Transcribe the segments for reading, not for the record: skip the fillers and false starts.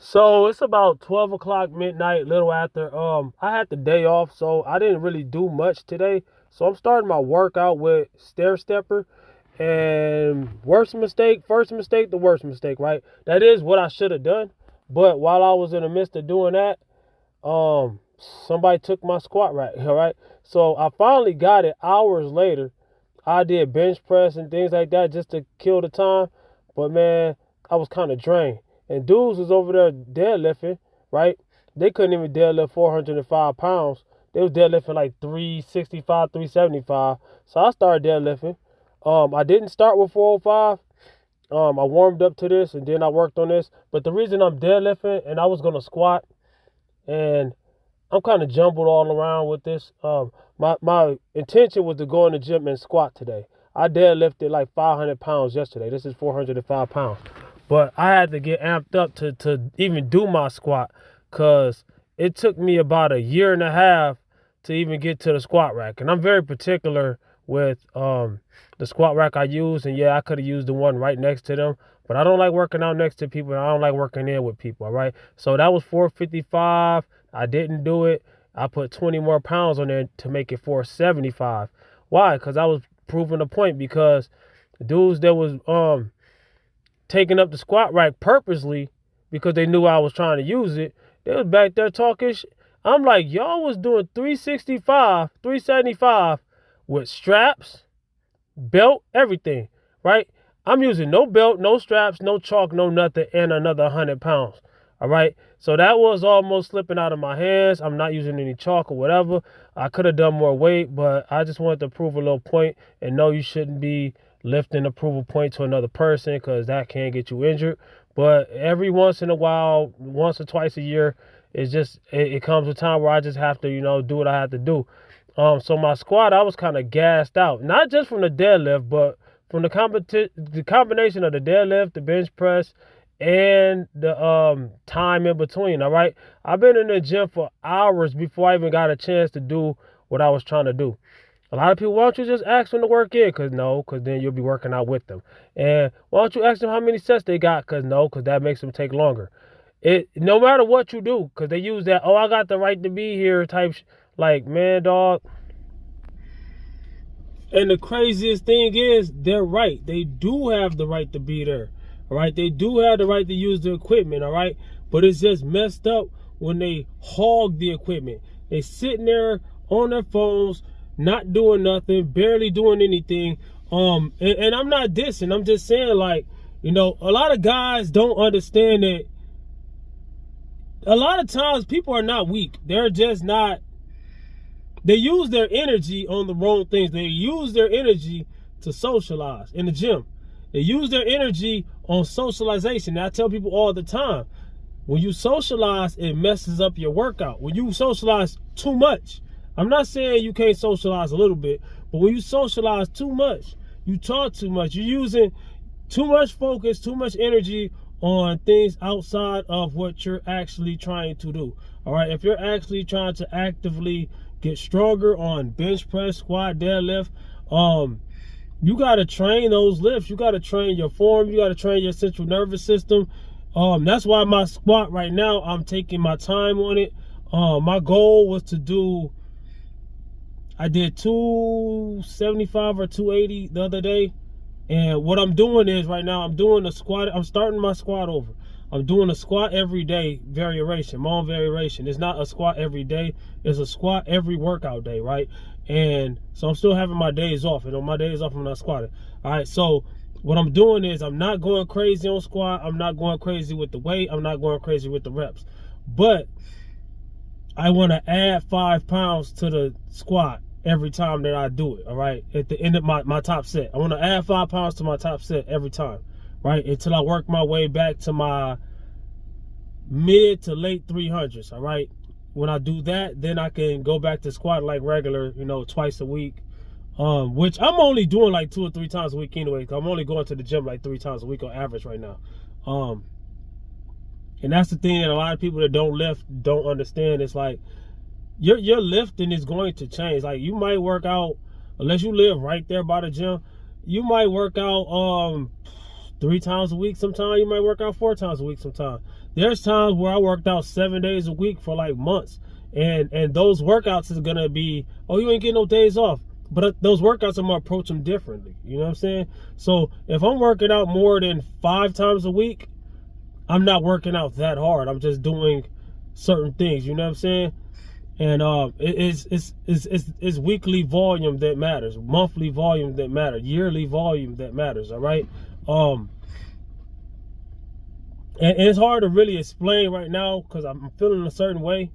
So it's about 12 o'clock midnight, little after. I had the day off, so I didn't really do much today. So I'm starting my workout with stair stepper. And worst mistake, first mistake, the worst mistake, right? That is what I should have done. But while I was in the midst of doing that, somebody took my squat rack, all right? So I finally got it hours later. I did bench press and things like that just to kill the time. But man, I was kind of drained. And dudes was over there deadlifting, right? They couldn't even deadlift 405 pounds. They was deadlifting like 365, 375. So I started deadlifting. I didn't start with 405. I warmed up to this and then I worked on this. But the reason I'm deadlifting and I was gonna squat and I'm kind of jumbled all around with this. My intention was to go in the gym and squat today. I deadlifted like 500 pounds yesterday. This is 405 pounds. But I had to get amped up to even do my squat because it took me about a year and a half to even get to the squat rack. And I'm very particular with the squat rack I use. And yeah, I could have used the one right next to them. But I don't like working out next to people, and I don't like working in with people, all right? So that was 455. I didn't do it. I put 20 more pounds on there to make it 475. Why? Because I was proving a point because the dudes that was taking up the squat rack purposely because they knew I was trying to use it, they was back there talking shit. I'm like, y'all was doing 365, 375 with straps, belt, everything, right? I'm using no belt, no straps, no chalk, no nothing, and another 100 pounds. All right. So that was almost slipping out of my hands. I'm not using any chalk or whatever. I could have done more weight, but I just wanted to prove a little point and no, you shouldn't be lifting a prove a point to another person because that can get you injured. But every once in a while, once or twice a year, it comes a time where I just have to, do what I have to do. So my squat, I was kind of gassed out, not just from the deadlift, but from the combination of the deadlift, the bench press, and the time in between. All right, I've been in the gym for hours before I even got a chance to do what I was trying to do. A lot of people, why don't you just ask them to work in? Because then you'll be working out with them. And why don't you ask them how many sets they got? Because that makes them take longer. No matter what you do, because they use that, oh, I got the right to be here type, like, man, dog. And the craziest thing is, they're right. They do have the right to be there. All right. They do have the right to use the equipment. All right. But it's just messed up when they hog the equipment. They sitting there on their phones, not doing nothing, barely doing anything. And I'm not dissing. I'm just saying, like, a lot of guys don't understand that a lot of times people are not weak. They're just not. They use their energy on the wrong things. They use their energy to socialize in the gym. They use their energy on socialization. And I tell people all the time, when you socialize, it messes up your workout. When you socialize too much, I'm not saying you can't socialize a little bit, but when you socialize too much, you talk too much, you're using too much focus, too much energy on things outside of what you're actually trying to do. All right, if you're actually trying to actively get stronger on bench press, squat, deadlift, you got to train those lifts. You got to train your form. You got to train your central nervous system. That's why my squat right now, I'm taking my time on it. My goal was to do, I did 275 or 280 the other day. And what I'm doing is right now, I'm doing a squat. I'm starting my squat over. I'm doing a squat every day variation, my own variation. It's not a squat every day. It's a squat every workout day, right? And so I'm still having my days off. And on my days off, I'm not squatting. All right, so what I'm doing is I'm not going crazy on squat. I'm not going crazy with the weight. I'm not going crazy with the reps. But I want to add 5 pounds to the squat every time that I do it, all right? At the end of my top set. I want to add 5 pounds to my top set every time, right? Until I work my way back to my mid to late 300s, all right? When I do that, then I can go back to squat like regular, twice a week. Which I'm only doing like 2 or 3 times a week anyway. I'm only going to the gym like 3 times a week on average right now. And that's the thing that a lot of people that don't lift don't understand. It's like, your lifting is going to change. Like, you might work out, unless you live right there by the gym, you might work out 3 times a week sometime. You might work out 4 times a week sometime. there's times where I worked out 7 days a week for like months. And those workouts is gonna be, oh, you ain't getting no days off. But those workouts, I'm gonna approach them differently. You know what I'm saying? So if I'm working out more than 5 times a week, I'm not working out that hard. I'm just doing certain things. You know what I'm saying? And it's weekly volume that matters, monthly volume that matters, yearly volume that matters. All right. And it's hard to really explain right now because I'm feeling a certain way.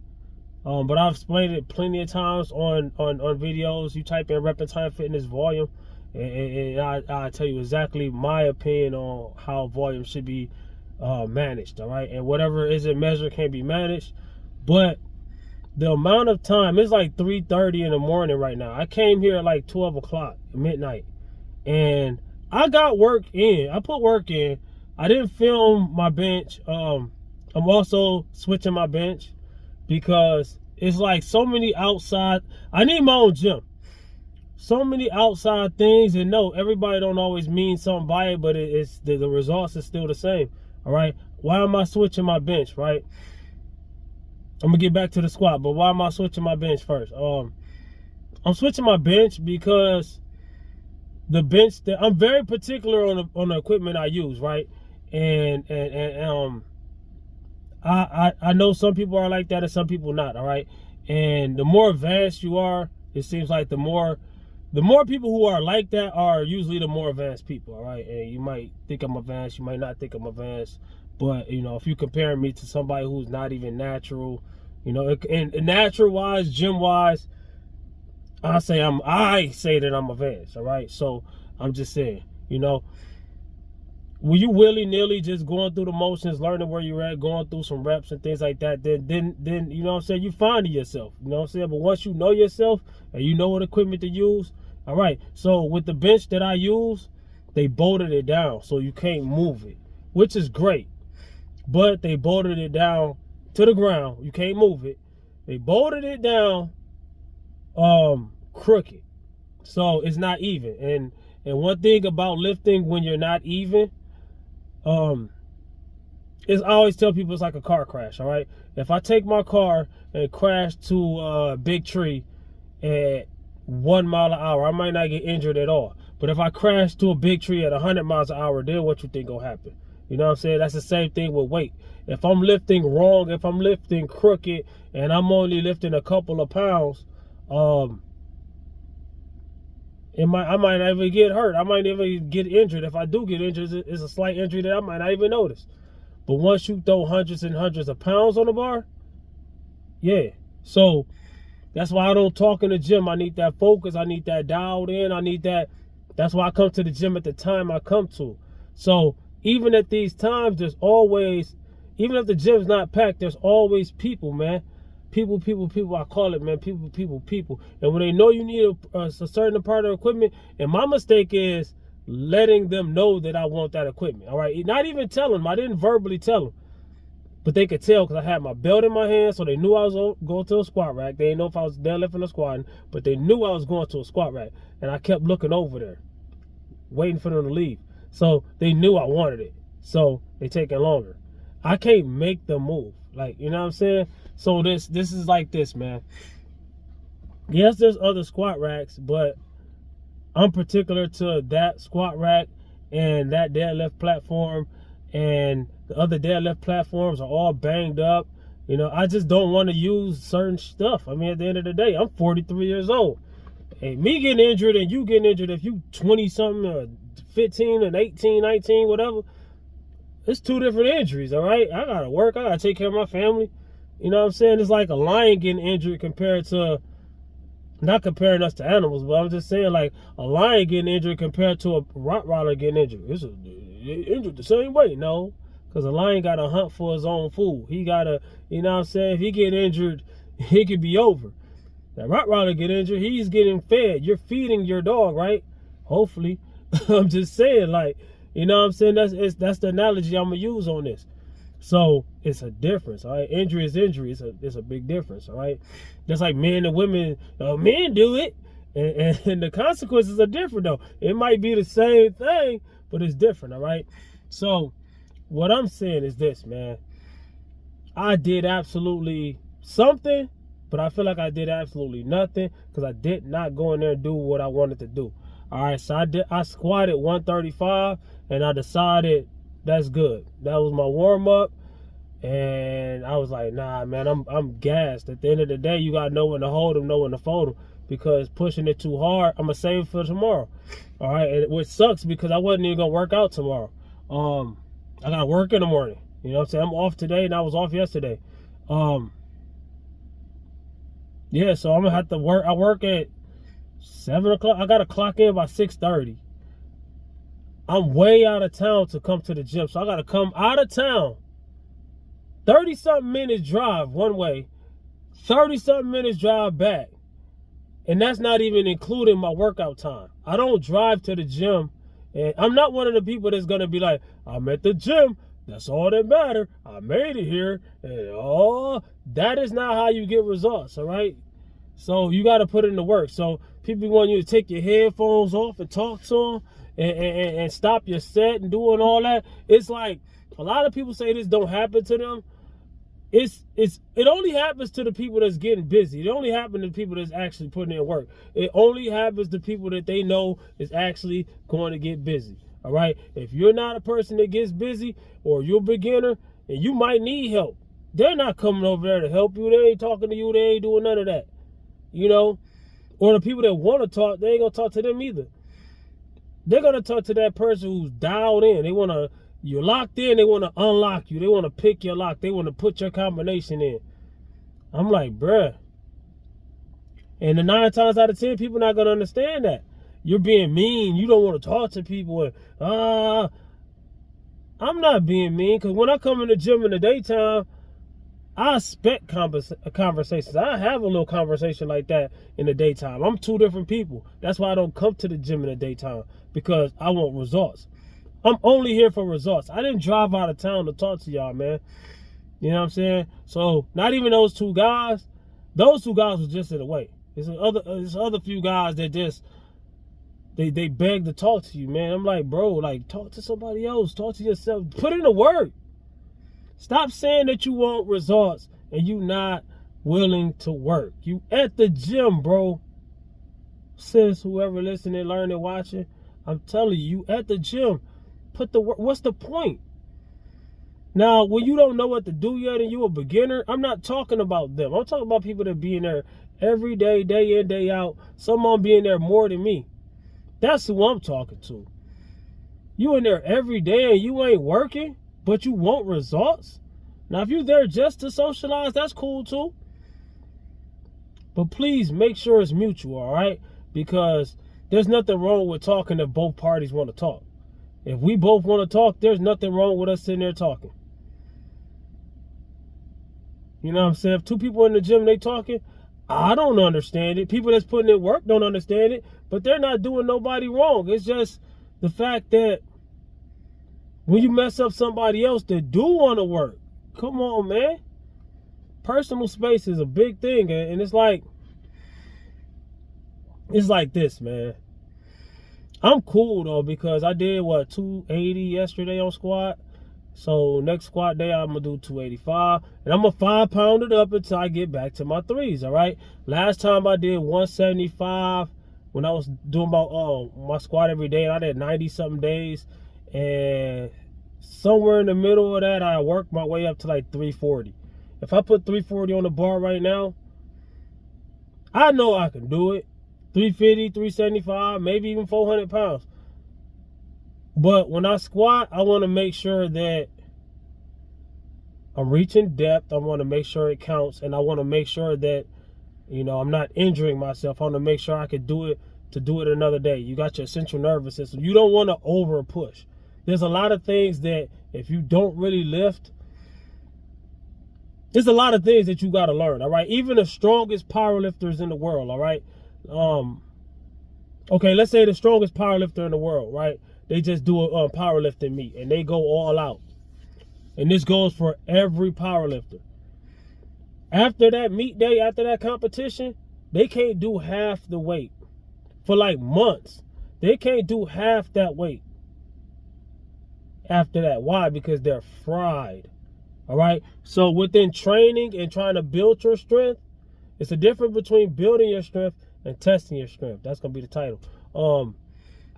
But I've explained it plenty of times on videos. You type in Rep and Time Fitness volume, and I tell you exactly my opinion on how volume should be managed. All right, and whatever isn't measured can be managed, but the amount of time, it's like 3:30 in the morning right now. I came here at like 12 o'clock midnight, and I got work in. I put work in. I didn't film my bench. I'm also switching my bench because it's like so many outside. I need my own gym. So many outside things, and no, everybody don't always mean something by it, but it's the results is still the same. All right. Why am I switching my bench? Right. I'm gonna get back to the squat, but why am I switching my bench first? I'm switching my bench because the bench that I'm very particular on the equipment I use, right? And I know some people are like that and some people not, all right? And the more advanced you are, it seems like the more people who are like that are usually the more advanced people, all right? And you might think I'm advanced, you might not think I'm advanced, but you know, if you compare me to somebody who's not even natural, you know, and natural wise, gym wise, I say that I'm advanced, all right? So I'm just saying, you know, when you willy-nilly just going through the motions, learning where you're at, going through some reps and things like that, then you know what I'm saying, you finding yourself, you know what I'm saying? But once you know yourself and you know what equipment to use, all right. So with the bench that I use, they bolted it down so you can't move it, which is great. But they bolted it down to the ground. You can't move it. They bolted it down crooked. So it's not even. And one thing about lifting when you're not even, is I always tell people it's like a car crash, all right? If I take my car and crash to a big tree at 1 mile an hour, I might not get injured at all. But if I crash to a big tree at 100 miles an hour, then what you think gonna happen? You know what I'm saying? That's the same thing with weight. If I'm lifting wrong, if I'm lifting crooked, and I'm only lifting a couple of pounds, I might not even get hurt. I might never get injured. If I do get injured, it's a slight injury that I might not even notice. But once you throw hundreds and hundreds of pounds on the bar, yeah. So that's why I don't talk in the gym. I need that focus. I need that dialed in. I need that. That's why I come to the gym at the time I come to. So even at these times, there's always, even if the gym's not packed, there's always people, man. People, I call it, man, people. And when they know you need a certain part of equipment, and my mistake is letting them know that I want that equipment, all right? Not even telling them. I didn't verbally tell them. But they could tell because I had my belt in my hand, so they knew I was going to a squat rack. They didn't know if I was deadlifting or squatting, but they knew I was going to a squat rack. And I kept looking over there, waiting for them to leave. So they knew I wanted it. So they taking longer. I can't make them move. Like, you know what I'm saying? So this is like this, man. Yes, there's other squat racks, but I'm particular to that squat rack and that deadlift platform, and the other deadlift platforms are all banged up. You know, I just don't want to use certain stuff. I mean, at the end of the day, I'm 43 years old. And me getting injured and you getting injured, if you 20-something or 15 and 18, 19, whatever, it's two different injuries, all right? I got to work. I got to take care of my family. You know what I'm saying? It's like a lion getting injured compared to, not comparing us to animals, but I'm just saying like a lion getting injured compared to a Rottweiler getting injured. It's injured the same way, no? Because a lion got to hunt for his own food. He got to, you know what I'm saying? If he get injured, it could be over. That Rottweiler get injured, he's getting fed. You're feeding your dog, right? Hopefully. I'm just saying, like, you know what I'm saying? That's the analogy I'm going to use on this. So it's a difference, all right? Injury is injury. It's a big difference, all right? Just like men and women, men do it, and the consequences are different, though. It might be the same thing, but it's different, all right? So what I'm saying is this, man. I did absolutely something, but I feel like I did absolutely nothing because I did not go in there and do what I wanted to do. All right, so I squatted 135, and I decided that's good. That was my warm up, and I was like, nah, man, I'm gassed. At the end of the day, you gotta know when to hold them, know when to fold them, because pushing it too hard, I'm gonna save it for tomorrow. All right, and which sucks because I wasn't even gonna work out tomorrow. I gotta work in the morning. You know what I'm saying? I'm off today, and I was off yesterday. Yeah, so I'm gonna have to work. I work at 7 o'clock. I gotta clock in by 6:30. I'm way out of town to come to the gym, so I gotta come out of town. 30-something minutes drive one way, 30-something minutes drive back. And that's not even including my workout time. I don't drive to the gym, and I'm not one of the people that's gonna be like, I'm at the gym, that's all that matters. I made it here, and that is not how you get results, all right? So you got to put in the work. So people want you to take your headphones off and talk to them and stop your set and doing all that. It's like a lot of people say this don't happen to them. It only happens to the people that's getting busy. It only happens to people that's actually putting in work. It only happens to people that they know is actually going to get busy. All right. If you're not a person that gets busy, or you're a beginner and you might need help, they're not coming over there to help you. They ain't talking to you. They ain't doing none of that. You know, or the people that want to talk, they ain't gonna talk to them either. They're gonna talk to that person who's dialed in. They wanna, you're locked in, they wanna unlock you. They wanna pick your lock. They wanna put your combination in. I'm like, bruh. And the 9 times out of 10, people not gonna understand that. You're being mean. You don't want to talk to people. And, I'm not being mean, because when I come in the gym in the daytime, I expect conversations. I have a little conversation like that in the daytime. I'm two different people. That's why I don't come to the gym in the daytime, because I want results. I'm only here for results. I didn't drive out of town to talk to y'all, man. You know what I'm saying? So not even those two guys. Those two guys was just in the way. There's other few guys that just they beg to talk to you, man. I'm like, bro, like, talk to somebody else. Talk to yourself. Put in the work. Stop saying that you want results and you not willing to work. You at the gym, bro. Sis, whoever listening, learning, watching, I'm telling you, you at the gym. Put the work. What's the point? Now, when you don't know what to do yet and you a beginner, I'm not talking about them. I'm talking about people that be in there every day, day in, day out. Some of them be in there more than me. That's who I'm talking to. You in there every day and you ain't working, but you want results? Now, if you're there just to socialize, that's cool too. But please make sure it's mutual, all right? Because there's nothing wrong with talking if both parties want to talk. If we both want to talk, there's nothing wrong with us sitting there talking. You know what I'm saying? If two people in the gym, they talking, I don't understand it. People that's putting in work don't understand it, but they're not doing nobody wrong. It's just the fact that when you mess up somebody else that do want to work, come on, man. Personal space is a big thing, and it's like this, man. I'm cool though, because I did 280 yesterday on squat. So next squat day I'm gonna do 285, and I'm gonna 5-pound it up until I get back to my threes. All right. Last time I did 175 when I was doing my squat every day, and I did 90-something days, and somewhere in the middle of that, I worked my way up to like 340. If I put 340 on the bar right now, I know I can do it. 350, 375, maybe even 400 pounds. But when I squat, I want to make sure that I'm reaching depth. I want to make sure it counts. And I want to make sure that, you know, I'm not injuring myself. I want to make sure I can do it to do it another day. You got your central nervous system. You don't want to over push. There's a lot of things that if you don't really lift, there's a lot of things that you got to learn, all right? Even the strongest powerlifters in the world, all right? Okay, let's say the strongest powerlifter in the world, right? They just do a powerlifting meet, and they go all out. And this goes for every powerlifter. After that meet day, after that competition, they can't do half the weight. For like months, they can't do half that weight. After that, why? Because they're fried. All right. So within training and trying to build your strength, it's a difference between building your strength and testing your strength. That's gonna be the title.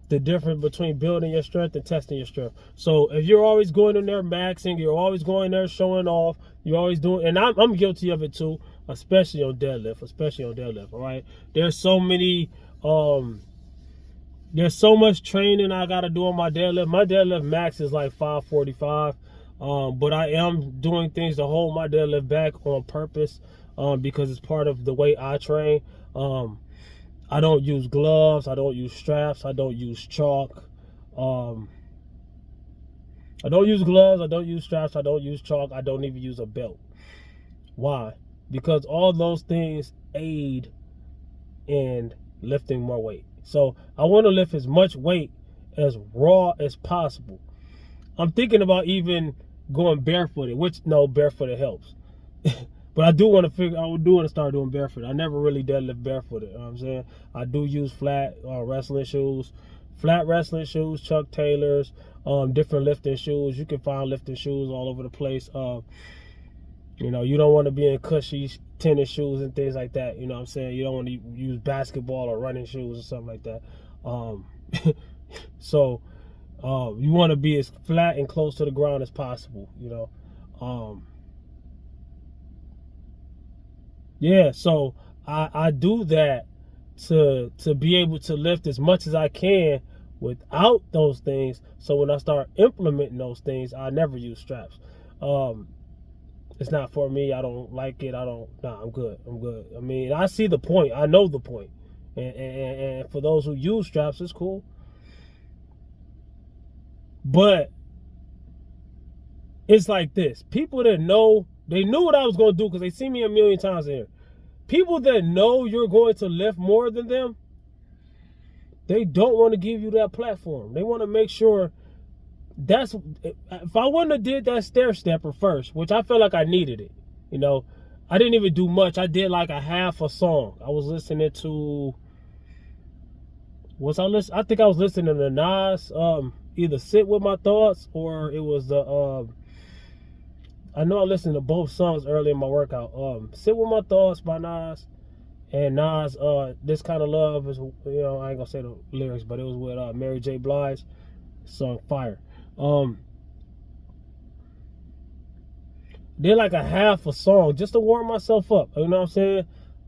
The difference between building your strength and testing your strength. So if you're always going in there maxing, you're always going there showing off, you're always doing, and I'm guilty of it too, especially on deadlift. All right. There's so much training I gotta do on my deadlift. My deadlift max is like 545. But I am doing things to hold my deadlift back on purpose, because it's part of the way I train. I don't use gloves, I don't use straps, I don't use chalk. I don't use gloves, I don't use straps, I don't use chalk, I don't even use a belt. Why? Because all those things aid in lifting more weight. So I want to lift as much weight as raw as possible. I'm thinking about even going barefooted, which, no, barefooted helps. But I do want to start doing barefoot. I never really deadlift barefooted. You know what I'm saying? I do use flat wrestling shoes, Chuck Taylors, different lifting shoes. You can find lifting shoes all over the place. You know, you don't want to be in cushy tennis shoes and things like that. You know what I'm saying? You don't want to use basketball or running shoes or something like that. So you want to be as flat and close to the ground as possible, you know. Yeah, so I do that to be able to lift as much as I can without those things. So when I start implementing those things, I never use straps. It's not for me. I don't like it. I'm good. I mean, I see the point. I know the point. And for those who use straps, it's cool. But it's like this. People that know, they knew what I was going to do because they see me a million times in here. People that know you're going to lift more than them, they don't want to give you that platform. They want to make sure if I wouldn't have did that stair stepper first, which I felt like I needed it, you know, I didn't even do much. I did like a half a song. I was listening to, I think I was listening to Nas, either Sit With My Thoughts or it was the, I know I listened to both songs early in my workout. Sit With My Thoughts by Nas, and Nas, This Kind of Love is, you know, I ain't gonna say the lyrics, but it was with Mary J. Blige, song Fire. Did like a half a song just to warm myself up. You know what I'm saying?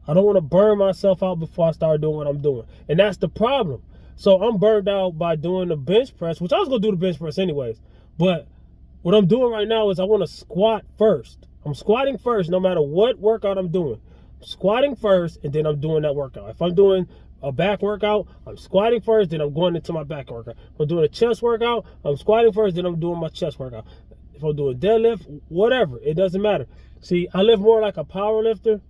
I don't want to burn myself out before I start doing what I'm doing. And that's the problem. So I'm burned out by doing the bench press, which I was going to do the bench press anyways. But what I'm doing right now is I want to squat first. I'm squatting first no matter what workout I'm doing. I'm squatting first, and then I'm doing that workout. If I'm doing a back workout, I'm squatting first, then I'm going into my back workout. If I'm doing a chest workout, I'm squatting first, then I'm doing my chest workout. If I'm doing deadlift, whatever, it doesn't matter. See, I live more like a power lifter,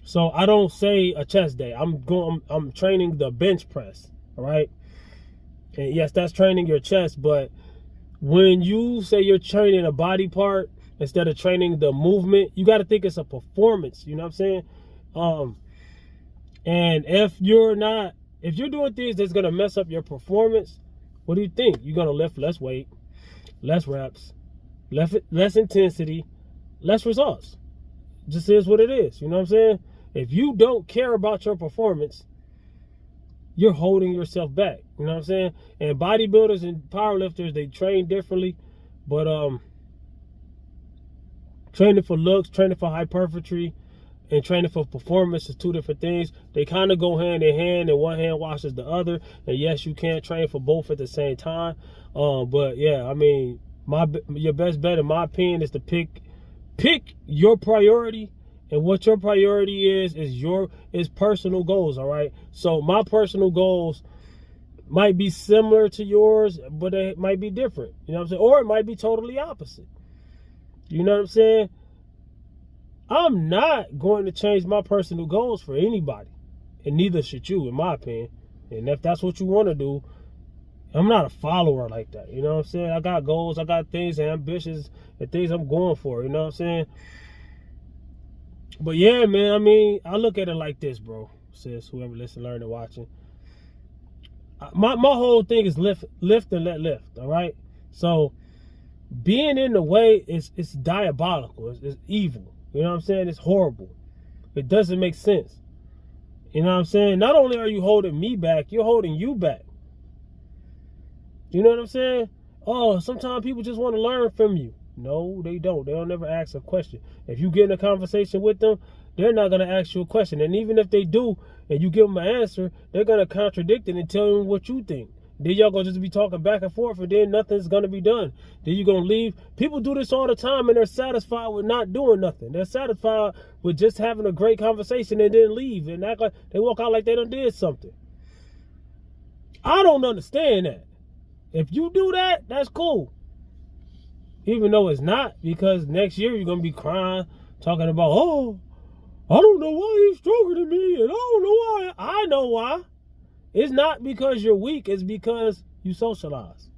so I don't say a chest day. I'm training the bench press, all right? And yes, that's training your chest, but when you say you're training a body part instead of training the movement, you got to think it's a performance, you know what I'm saying? And if you're doing things that's going to mess up your performance, what do you think? You're going to lift less weight, less reps, less intensity, less results. Just is what it is. You know what I'm saying? If you don't care about your performance, you're holding yourself back. You know what I'm saying? And bodybuilders and powerlifters, they train differently. But training for looks, training for hypertrophy, and training for performance is two different things. They kind of go hand in hand, and one hand washes the other. And yes, you can't train for both at the same time. But yeah, I mean, your best bet, in my opinion, is to pick your priority, and what your priority is personal goals. All right. So my personal goals might be similar to yours, but it might be different. You know what I'm saying? Or it might be totally opposite. You know what I'm saying? I'm not going to change my personal goals for anybody, and neither should you, in my opinion. And if that's what you want to do, I'm not a follower like that. You know what I'm saying? I got goals, I got things and ambitions and things I'm going for. You know what I'm saying? But yeah, man, I mean, I look at it like this, bro. Sis, whoever listening, learning, watching. My whole thing is lift and let lift, all right? So being in the way is diabolical. It's evil. You know what I'm saying? It's horrible. It doesn't make sense. You know what I'm saying? Not only are you holding me back, you're holding you back. You know what I'm saying? Oh, sometimes people just want to learn from you. No, they don't. They'll never ask a question. If you get in a conversation with them, they're not going to ask you a question. And even if they do, and you give them an answer, they're going to contradict it and tell you what you think. Then y'all going to just be talking back and forth, and then nothing's going to be done. Then you're going to leave. People do this all the time, and they're satisfied with not doing nothing. They're satisfied with just having a great conversation and then leave and act like they walk out like they done did something. I don't understand that. If you do that, that's cool. Even though it's not, because next year you're going to be crying, talking about, oh, I don't know why he's stronger than me, and I don't know why. I know why. It's not because you're weak, it's because you socialize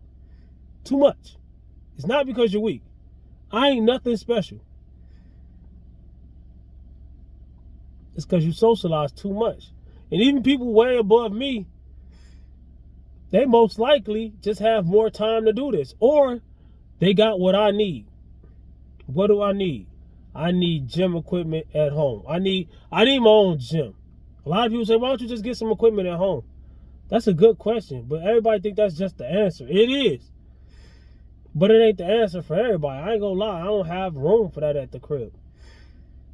too much. It's not because you're weak. I ain't nothing special. It's because you socialize too much. And even people way above me, they most likely just have more time to do this. Or they got what I need. What do I need? I need gym equipment at home. I need my own gym. A lot of people say, why don't you just get some equipment at home? That's a good question, but everybody think that's just the answer. It is. But it ain't the answer for everybody. I ain't gonna lie. I don't have room for that at the crib.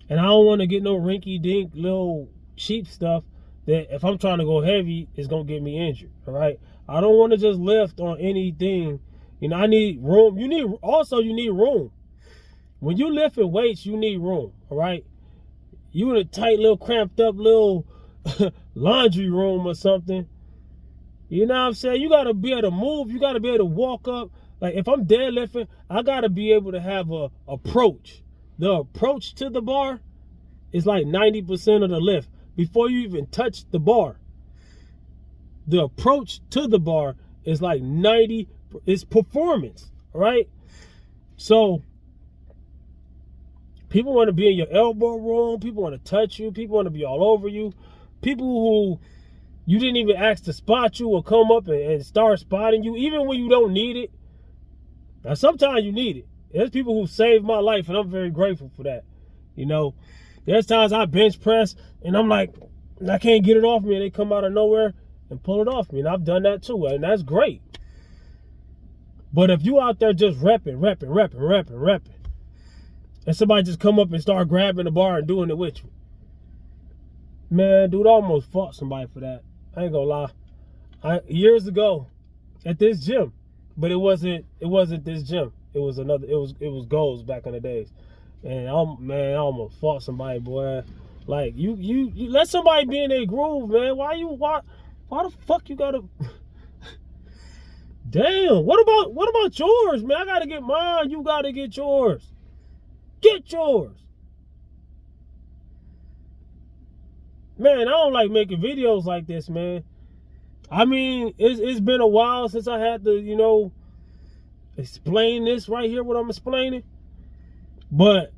And I don't want to get no rinky-dink little cheap stuff that if I'm trying to go heavy, is going to get me injured, all right? I don't want to just lift on anything. You know, I need room. You need room. When you lifting weights, you need room, all right? You in a tight little cramped up little laundry room or something. You know what I'm saying? You got to be able to move. You got to be able to walk up. Like if I'm deadlifting, I got to be able to have a approach. The approach to the bar is like 90% of the lift. Before you even touch the bar, the approach to the bar is like 90%. It's performance, all right? So people want to be in your elbow room. People want to touch you. People want to be all over you. People who you didn't even ask to spot you will come up and start spotting you, even when you don't need it. Now, sometimes you need it. There's people who saved my life, and I'm very grateful for that. You know, there's times I bench press, and I'm like, I can't get it off me, and they come out of nowhere and pull it off me, and I've done that too, and that's great. But if you out there just repping, and somebody just come up and start grabbing the bar and doing it with you, man, dude, I almost fought somebody for that. I ain't gonna lie. Years ago at this gym, but it wasn't this gym. It was another. It was Goals back in the days, and I almost fought somebody, boy. Like you let somebody be in their groove, man. Why the fuck you gotta? Damn. What about yours, man? I gotta get mine. You gotta get yours. Get yours. Man, I don't like making videos like this, man. I mean, it's been a while since I had to, you know, explain this right here, what I'm explaining. But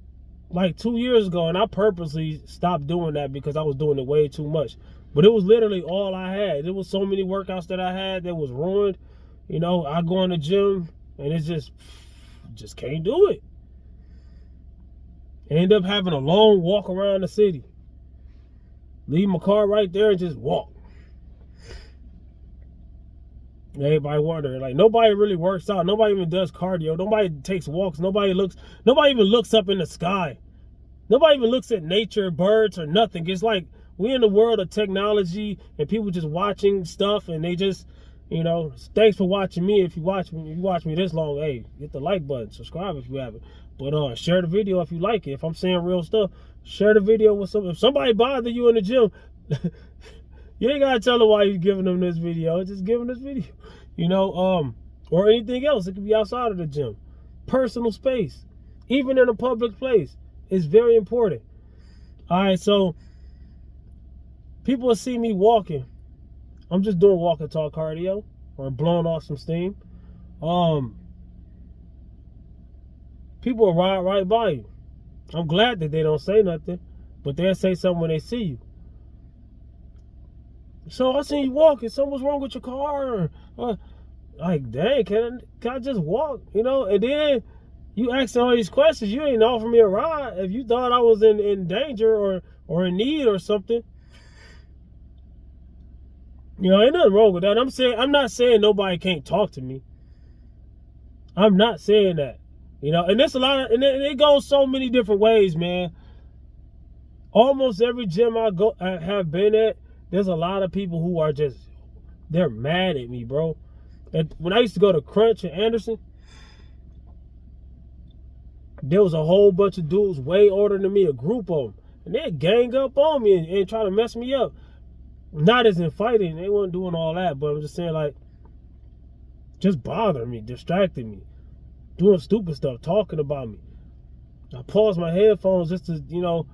like 2 years ago, and I purposely stopped doing that because I was doing it way too much. But it was literally all I had. There was so many workouts that I had that was ruined. You know, I go in the gym and it's just can't do it. End up having a long walk around the city. Leave my car right there and just walk. Everybody wondering, like, nobody really works out. Nobody even does cardio. Nobody takes walks. Nobody even looks up in the sky. Nobody even looks at nature, birds, or nothing. It's like we're in the world of technology and people just watching stuff, and they just, you know, thanks for watching me. If you watch me this long, hey, hit the like button, subscribe if you haven't. But share the video if you like it. If I'm saying real stuff, share the video with if somebody bother you in the gym, you ain't gotta tell them why you're giving them this video. Just give them this video, you know, or anything else. It could be outside of the gym. Personal space, even in a public place, is very important. All right, so people will see me walking. I'm just doing walk and talk cardio or blowing off some steam. People will ride right by you. I'm glad that they don't say nothing, but they'll say something when they see you. So I seen you walking. Something's wrong with your car. Like, dang, can I just walk? You know, and then You asking all these questions. You ain't offer me a ride. If you thought I was in danger or in need or something, you know, ain't nothing wrong with that. I'm not saying nobody can't talk to me. I'm not saying that. You know, and there's a lot of, and it goes so many different ways, man. Almost every gym I have been at, there's a lot of people who are just, they're mad at me, bro. And when I used to go to Crunch and Anderson, there was a whole bunch of dudes way older than me, a group of them. And they'd gang up on me and try to mess me up. Not as in fighting, they weren't doing all that, but I'm just saying, like, just bothering me, distracting me, doing stupid stuff, talking about me. I pause my headphones just to, you know,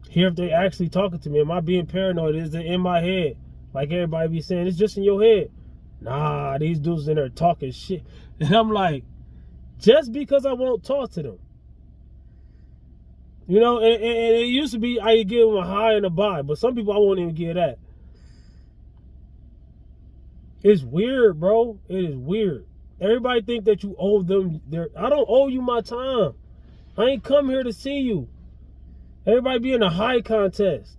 hear if they actually talking to me. Am I being paranoid? Is it in my head? Like everybody be saying, it's just in your head. Nah, these dudes in there talking shit. And I'm like, just because I won't talk to them. You know, and it used to be I give them a high and a buy, but some people I won't even give that. It's weird, bro. It is weird. Everybody think that you owe them I don't owe you my time. I ain't come here to see you. Everybody be in a high contest.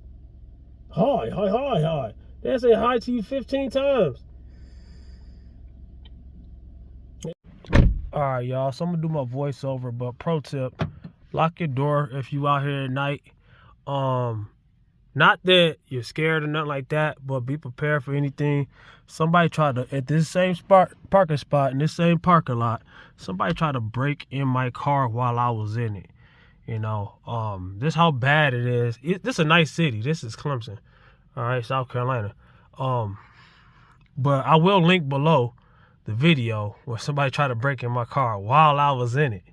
Hi. They say hi to you 15 times. Alright, y'all. So I'm gonna do my voiceover, but pro tip, lock your door if you out here at night. Not that you're scared or nothing like that, but be prepared for anything. Somebody tried to, at this same parking spot, in this same parking lot, somebody tried to break in my car while I was in it. You know, this is how bad it is. This is a nice city. This is Clemson. All right, South Carolina. But I will link below the video where somebody tried to break in my car while I was in it.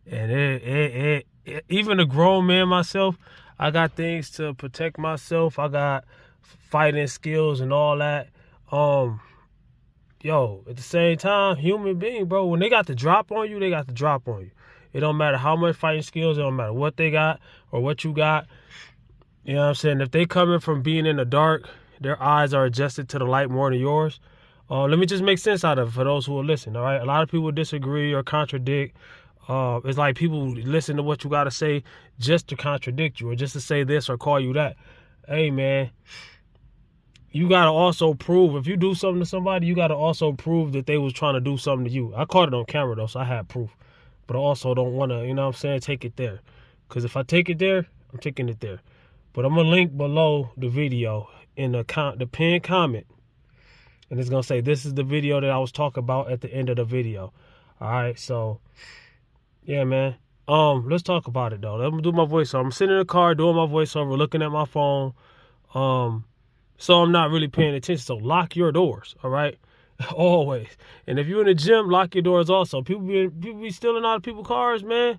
And it even a grown man myself, I got things to protect myself. I got fighting skills and all that. Yo, at the same time, human being, bro, when they got the drop on you, they got the drop on you. It don't matter how much fighting skills, it don't matter what they got or what you got. You know what I'm saying? If they coming from being in the dark, their eyes are adjusted to the light more than yours. Let me just make sense out of it for those who will listen, all right? A lot of people disagree or contradict. It's like people listen to what you got to say just to contradict you or just to say this or call you that. Hey, man, you got to also prove, if you do something to somebody, you got to also prove that they was trying to do something to you. I caught it on camera, though, so I had proof. But I also don't want to, you know what I'm saying, take it there. Because if I take it there, I'm taking it there. But I'm going to link below the video in the pinned comment. And it's going to say, this is the video that I was talking about at the end of the video. All right, so... yeah, man. Let's talk about it though. Let me do my voiceover. I'm sitting in the car doing my voiceover, looking at my phone. So I'm not really paying attention. So lock your doors, all right? Always. And if you're in the gym, lock your doors also. People be stealing out of people's cars, man.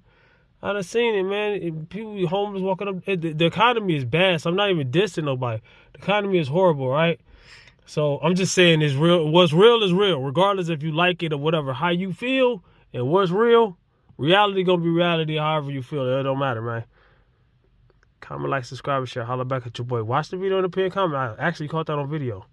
I done seen it, man. People be homeless walking up. The economy is bad, so I'm not even dissing nobody. The economy is horrible, right? So I'm just saying it's real. What's real is real, regardless if you like it or whatever. How you feel and what's real. Reality gonna be reality however you feel. It don't matter, man. Comment, like, subscribe, and share. Holla back at your boy. Watch the video in the pinned comment. I actually caught that on video.